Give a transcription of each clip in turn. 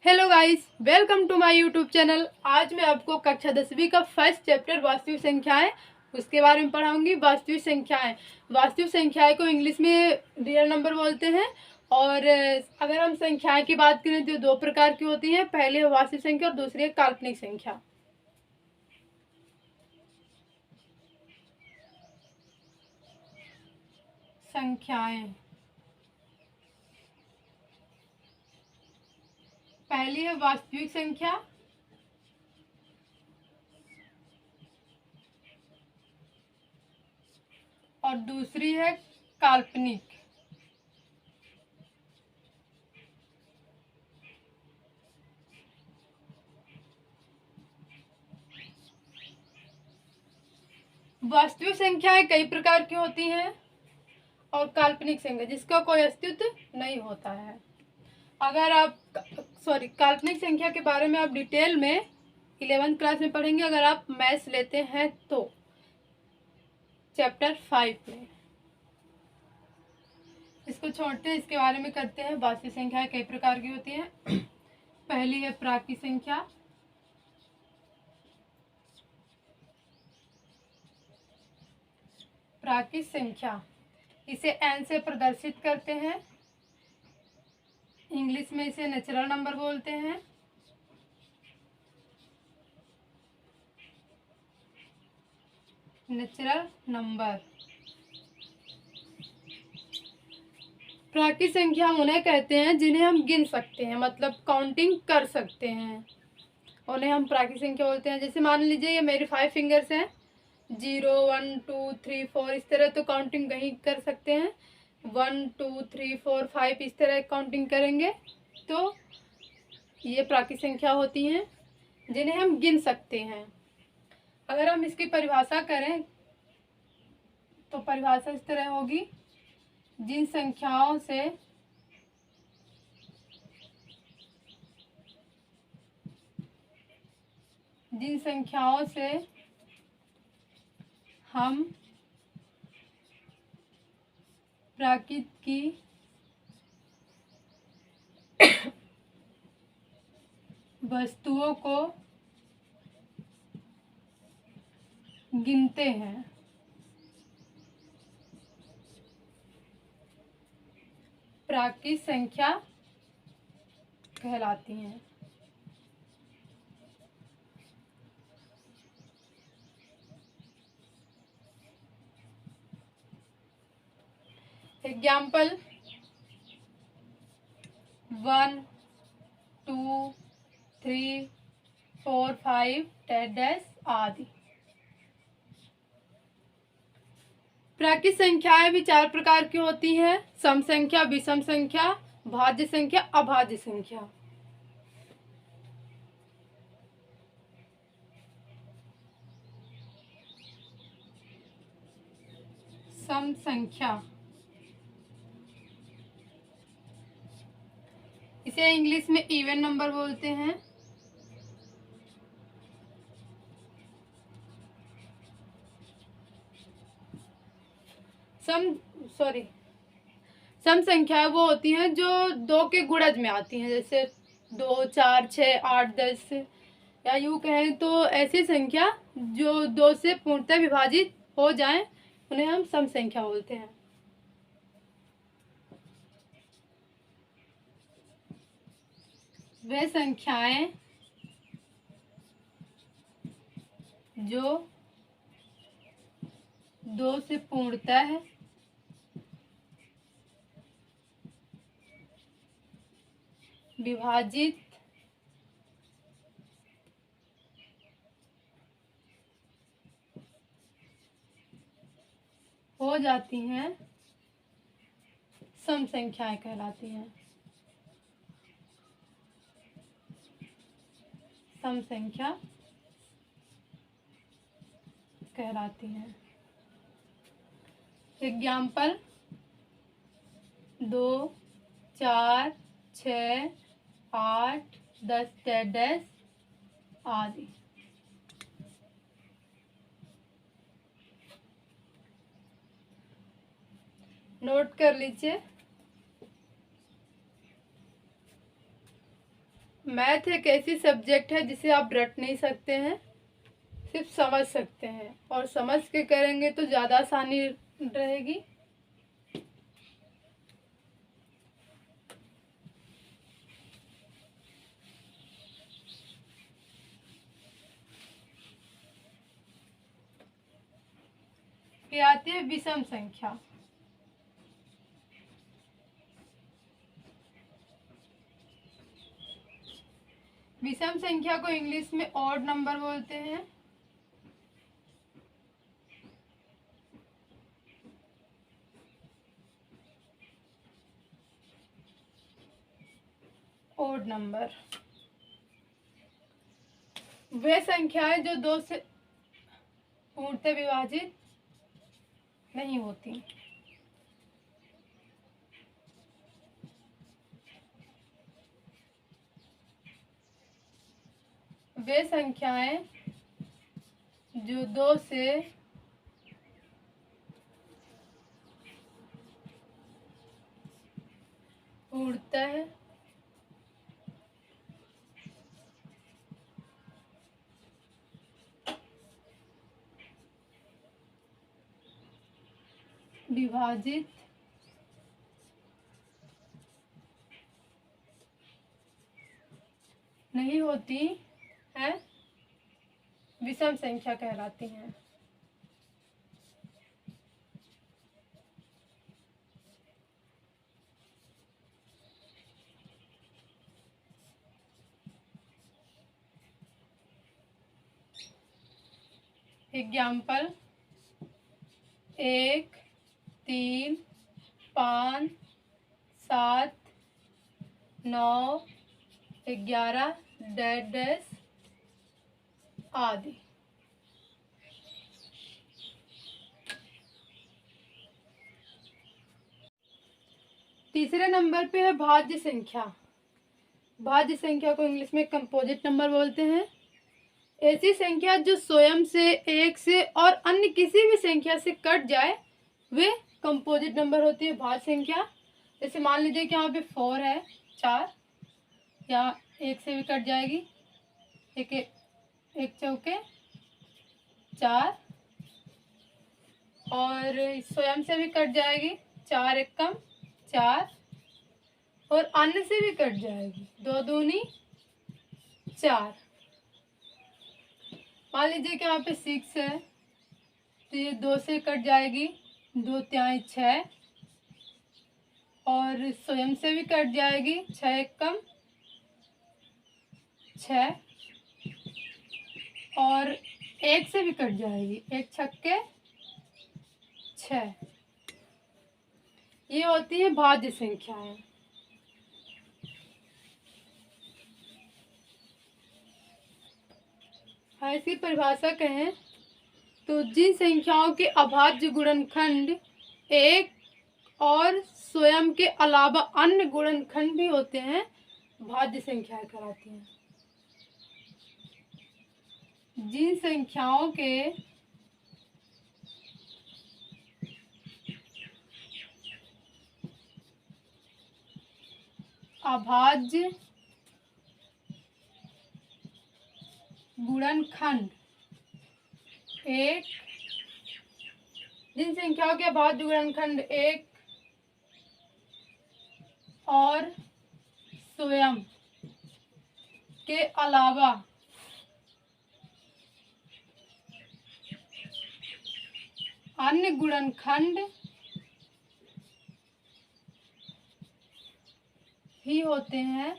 Hello guys, welcome to my YouTube channel. आज मैं आपको कक्षा 10वीं का फर्स्ट चैप्टर वास्तविक संख्याएं उसके बारे में पढ़ाऊंगी। वास्तविक संख्याएं को इंग्लिश में रियल नंबर बोलते हैं। और अगर हम संख्याएं की बात करें तो दो प्रकार की होती हैं। पहले है वास्तविक संख्या और दूसरी है काल्पनिक संख्या। संख्याएं, पहली है वास्तविक संख्या और दूसरी है काल्पनिक। वास्तविक संख्याएं कई प्रकार की होती हैं और काल्पनिक संख्या जिसका कोई अस्तित्व नहीं होता है। अगर आप काल्पनिक संख्या के बारे में आप डिटेल में 11th क्लास में पढ़ेंगे अगर आप मैथ्स लेते हैं तो चैप्टर 5 में। इसको छोड़ते हैं, इसके बारे में करते हैं। वास्तविक संख्याएं कई प्रकार की होती हैं। पहली है प्राकृत संख्या। प्राकृत संख्या इसे n से प्रदर्शित करते हैं। इंग्लिश में इसे नेचुरल नंबर बोलते हैं। Natural number. प्राकृत संख्या हम उन्हें कहते हैं जिन्हें हम गिन सकते हैं, मतलब काउंटिंग कर सकते हैं, उन्हें हम प्राकृत संख्या बोलते हैं। जैसे मान लीजिए ये मेरे 5 फिंगर्स हैं, 0 1 2 3 4 इस तरह तो काउंटिंग कहीं कर सकते हैं। 1 2 3 4 5 इस तरह काउंटिंग करेंगे तो ये प्राकृत संख्या होती हैं जिन्हें हम गिन सकते हैं। अगर हम इसकी परिभाषा करें तो परिभाषा इस तरह होगी, जिन संख्याओं से हम प्राकृत की वस्तुओं को गिनते हैं प्राकृत संख्या कहलाती हैं। एग्जाम्पल 1 2 3 4 5 10 आदि। प्राकृत संख्याएं भी 4 प्रकार की होती हैं। सम संख्या, विषम संख्या, भाज्य संख्या, अभाज्य संख्या। सम संख्या इसे इंग्लिश में इवन नंबर बोलते हैं। सम संख्या वो होती हैं जो 2 के गुणज में आती हैं, जैसे 2 4 6 8 10, या यूँ कहें तो ऐसी संख्या जो 2 से पूर्णतः विभाजित हो जाएं उन्हें हम सम संख्या बोलते हैं। वे संख्याएं जो 2 से पूर्णतः विभाजित हो जाती हैं सम संख्याएं कहलाती हैं। सम संख्या कहलाती हैं। एग्जाम्पल 2 4 6 8 10 आदि। नोट कर लीजिए। मैथ एक ऐसी सब्जेक्ट है जिसे आप रट नहीं सकते हैं, सिर्फ समझ सकते हैं, और समझ के करेंगे तो ज़्यादा आसानी रहेगी। फिर आती है विषम संख्या। विषम संख्या को इंग्लिश में ऑड नंबर बोलते हैं। ऑड नंबर वे संख्याएं जो 2 से पूर्णतः विभाजित नहीं होती। वे संख्याएं जो 2 से पूर्णतः विभाजित नहीं होती है, विषम संख्या कहलाती हैं। एग्जाम्पल 1, 3, 5, 7, 9, 11 डैश डैश आदि। तीसरे नंबर पे है भाज्य संख्या। भाज्य संख्या को इंग्लिश में कंपोजिट नंबर बोलते हैं। ऐसी संख्या जो स्वयं से, एक से और अन्य किसी भी संख्या से कट जाए वे कंपोजिट नंबर होती है, भाज्य संख्या। जैसे मान लीजिए कि यहाँ पे 4 है, 4, या 1 से भी कट जाएगी, एक चौके 4, और स्वयं से भी कट जाएगी, 4 एकम 4, और अन्य से भी कट जाएगी, 2 दूनी 4। मान लीजिए कि यहाँ पे 6 है तो ये 2 से कट जाएगी, 2 तिहाई 6, और स्वयं से भी कट जाएगी, 6 एकम 6, और 1 से भी कट जाएगी, 1 छक्के 6। ये होती है भाज्य संख्याएं। ऐसी परिभाषा कहें तो जिन संख्याओं के अभाज्य गुणनखंड एक और स्वयं के अलावा अन्य गुणनखंड भी होते हैं, भाज्य संख्याएं कहलाती हैं। जिन संख्याओं के अभाज्य गुणनखंड एक, जिन संख्याओं के अभाज्य गुणनखंड एक और स्वयं के अलावा अन्य गुणनखंड ही होते हैं,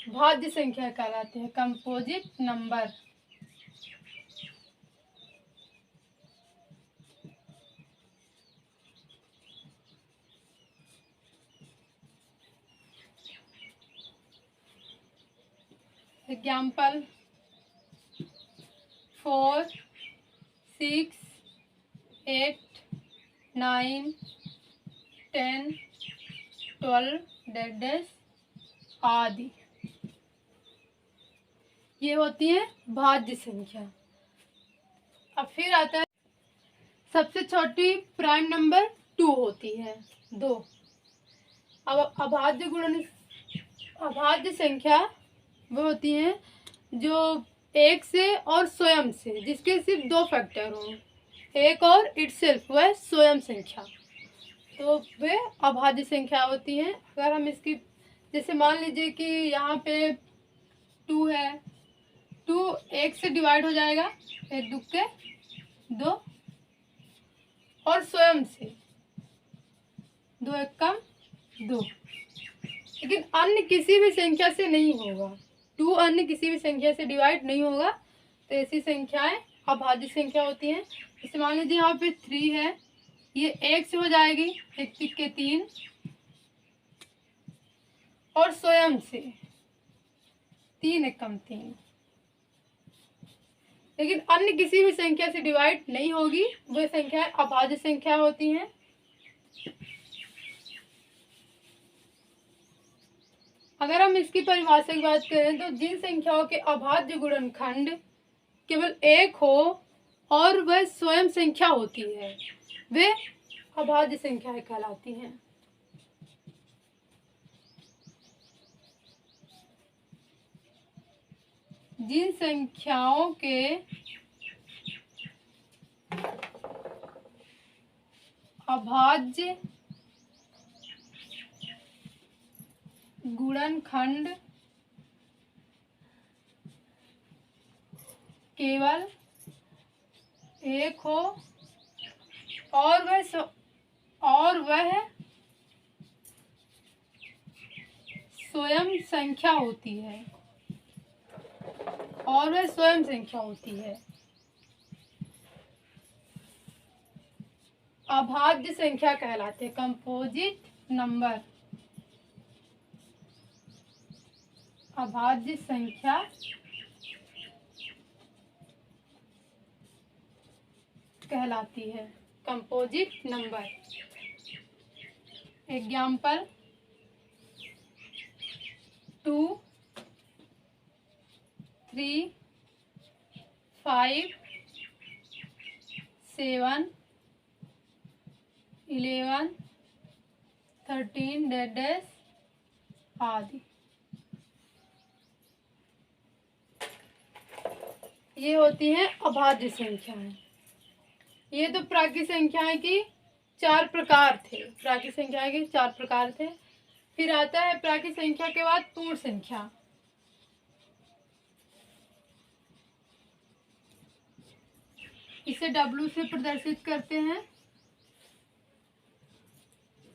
भाज्य संख्या कहलाते हैं, composite number. Example 4, 6, 8, 9, 10, 12 dash dash आदि। ये होती है भाज्य संख्या। अब फिर आता है सबसे छोटी प्राइम नंबर 2 होती है, 2। अब अभाज्य संख्या वो होती हैं जो एक से और स्वयं से, जिसके सिर्फ दो फैक्टर हों, एक और इटसेल्फ, वह स्वयं संख्या, तो वे अभाज्य संख्या होती हैं। अगर हम इसकी, जैसे मान लीजिए कि यहाँ पे 2 है, 2 एक से डिवाइड हो जाएगा, एक दुक्के 2, और स्वयं से 2 एक कम 2, लेकिन अन्य किसी भी संख्या से नहीं होगा। 2 अन्य किसी भी संख्या से डिवाइड नहीं होगा, तो ऐसी संख्याएं अभाज्य संख्या होती हैं। जैसे मान लीजिए यहाँ पे 3 है, ये 1 से हो जाएगी, 1 तिक्के 3, और स्वयं से 3 एक कम 3, लेकिन अन्य किसी भी संख्या से डिवाइड नहीं होगी, वह संख्या अभाज्य संख्या होती हैं। अगर हम इसकी परिभाषा की बात करें तो जिन संख्याओं के अभाज्य गुणनखंड केवल एक हो और वह स्वयं संख्या होती है, वे अभाज्य संख्याएं कहलाती हैं। जिन संख्याओं के अभाज्य गुणनखंड केवल एक हो और वह स्वयं संख्या होती है, अभाज्य संख्या कहलाते, कंपोजिट नंबर अभाज्य संख्या कहलाती है, कंपोजिट नंबर। एग्जाम्पल 2, 3, 5, 7, 11, 13 आदि। ये होती हैं अभाज्य संख्याएं। ये तो प्राकृत संख्याएं की 4 प्रकार थे, प्राकृत संख्याएं के 4 प्रकार थे। फिर आता है प्राकृत संख्या के बाद पूर्ण संख्या। इसे W से प्रदर्शित करते हैं,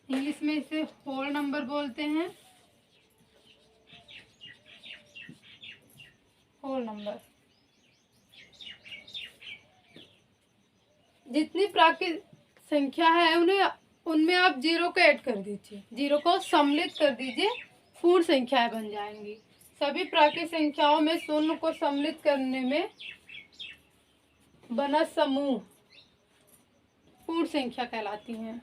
इंग्लिश में इसे होल नंबर बोलते हैं, होल नंबर। जितनी प्राकृत संख्या है उनमें आप 0 को ऐड कर दीजिए, 0 को सम्मिलित कर दीजिए, पूर्ण संख्याएं बन जाएंगी। सभी प्राकृत संख्याओं में शून्य को सम्मिलित करने में बना समूह पूर्ण संख्या कहलाती हैं।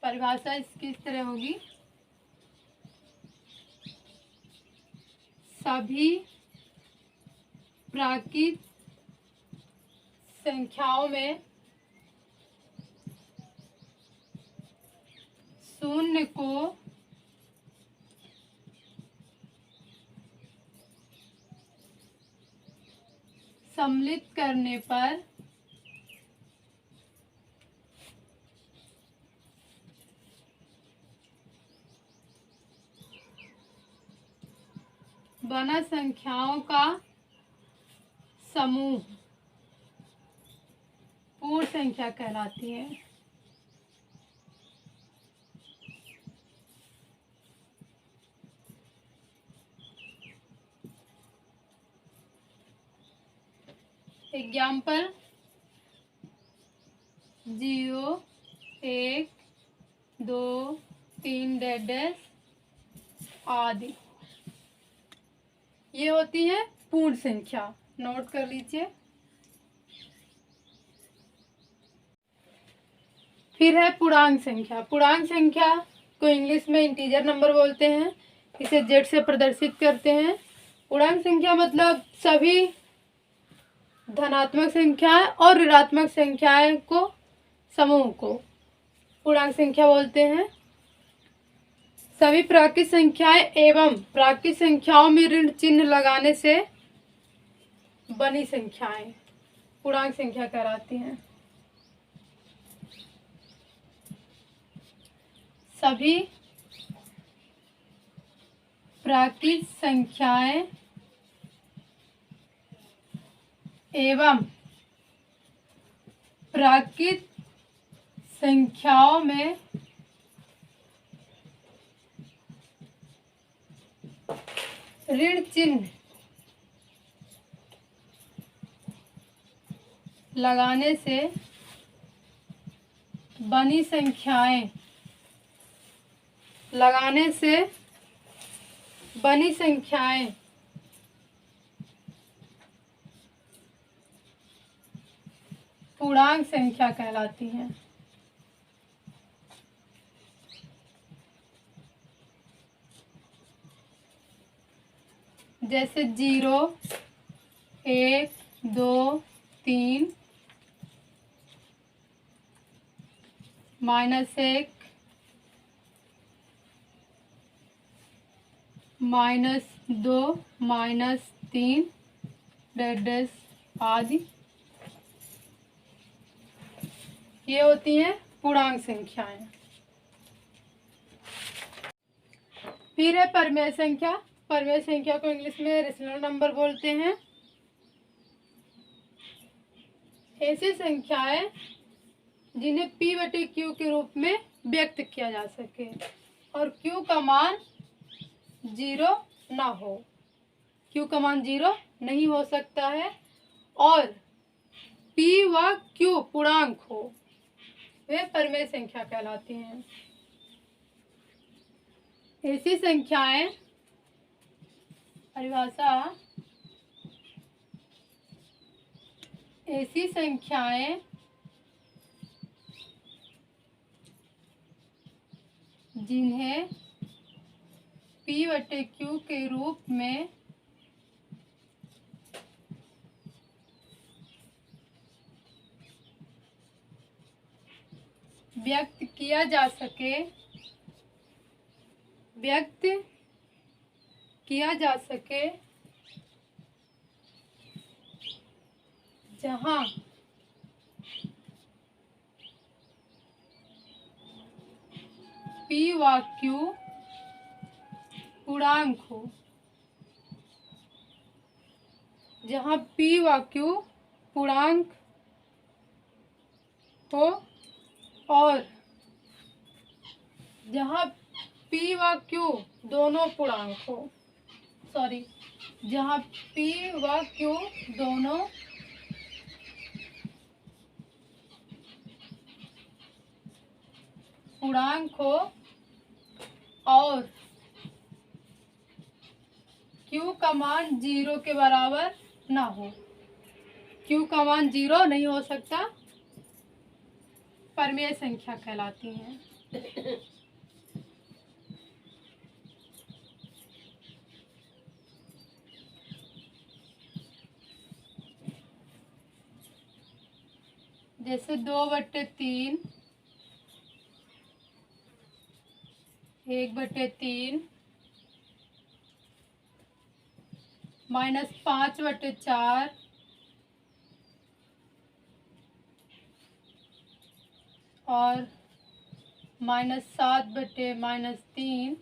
परिभाषा इसकी इस तरह होगी, सभी प्राकृत संख्याओं में शून्य को सम्मिलित करने पर बना संख्याओं का समूह पूर्ण संख्या कहलाती है। एग्जाम्पल 0, 1, 2, 3 आदि। ये होती है पूर्ण संख्या, नोट कर लीजिए। फिर है पूर्णांक संख्या। पूर्णांक संख्या को इंग्लिश में इंटीजर नंबर बोलते हैं, इसे Z से प्रदर्शित करते हैं। पूर्णांक संख्या मतलब सभी धनात्मक संख्याएं और ऋणात्मक संख्याएं को समूह को पूर्णांक संख्या बोलते हैं। सभी प्राकृत संख्याएं एवं प्राकृत संख्याओं में ऋण चिन्ह लगाने से बनी संख्याएं पूर्णांक संख्या कहलाती हैं। सभी प्राकृत संख्याएं एवं प्राकृत संख्याओं में ऋण चिन्ह लगाने से बनी संख्याएं पूर्णांक संख्या कहलाती हैं। जैसे 0, 1, 2, 3, -1, -2, -3 डैश आदि, ये होती हैं पूर्णांक संख्याएं। फिर है परिमेय संख्या। परिमेय संख्या को इंग्लिश में रेशनल नंबर बोलते हैं। ऐसी संख्याएं जिन्हें P/Q के रूप में व्यक्त किया जा सके और Q का मान 0 ना हो। Q का मान 0 नहीं हो सकता है और P व Q पूर्णांक हो, वे परिमेय संख्या कहलाती हैं। ऐसी संख्याएं परिभाषा ऐसी संख्याएं जिन्हें P/Q के रूप में व्यक्त किया जा सके जहां P व Q पूर्णांक हो, जहां P व Q पूर्णांक हो और जहां P व Q दोनों पूर्णांक हो, जहां P व Q दोनों पूर्णांक हो और Q का मान 0 के बराबर ना हो। Q का मान 0 नहीं हो सकता, परिमेय संख्या कहलाती हैं। जैसे 2/3, 1/3, -5/4, और -7/-3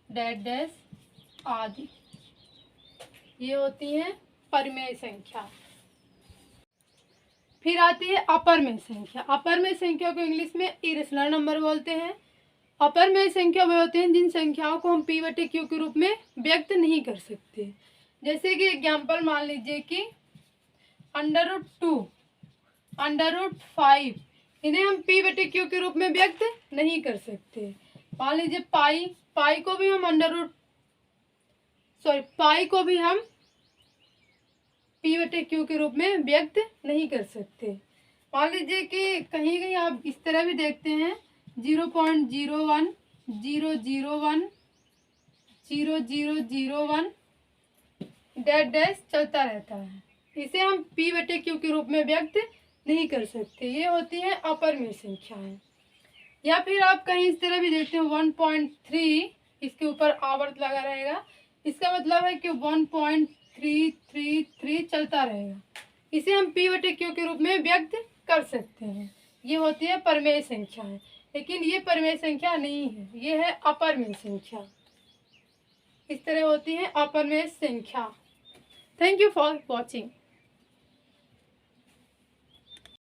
डैश आदि, ये होती हैं परिमेय संख्या। फिर आती है अपरिमेय संख्या। अपरिमेय संख्या को इंग्लिश में इरेशनल नंबर बोलते हैं। अपरिमेय संख्या वे होते हैं जिन संख्याओं को हम P/Q के रूप में व्यक्त नहीं कर सकते। जैसे कि एग्जाम्पल मान लीजिए कि √2, √5, इन्हें हम P/Q के रूप में व्यक्त नहीं कर सकते। मान लीजिए पाई को भी हम P/Q के रूप में व्यक्त नहीं कर सकते। मान लीजिए कि कहीं कहीं आप इस तरह भी देखते हैं 0.01, 001, 0001 डैश चलता रहता है। इसे हम p बटे q के रूप में व्यक्त नहीं कर सकते। ये होती है अपरिमेय संख्याएं। या फिर आप कहीं इस तरह भी देखते हो 1.3, इसके ऊपर आवर्त लगा रहेगा, इसका मतलब है कि 1.333 चलता रहेगा। इसे हम p बटे q के रूप में व्यक्त कर सकते हैं। ये होती है परिमेय संख्याएं, लेकिन ये परिमेय संख्या नहीं है, ये है अपरिमेय संख्या। इस तरह होती है अपरिमेय संख्या। Thank you for watching.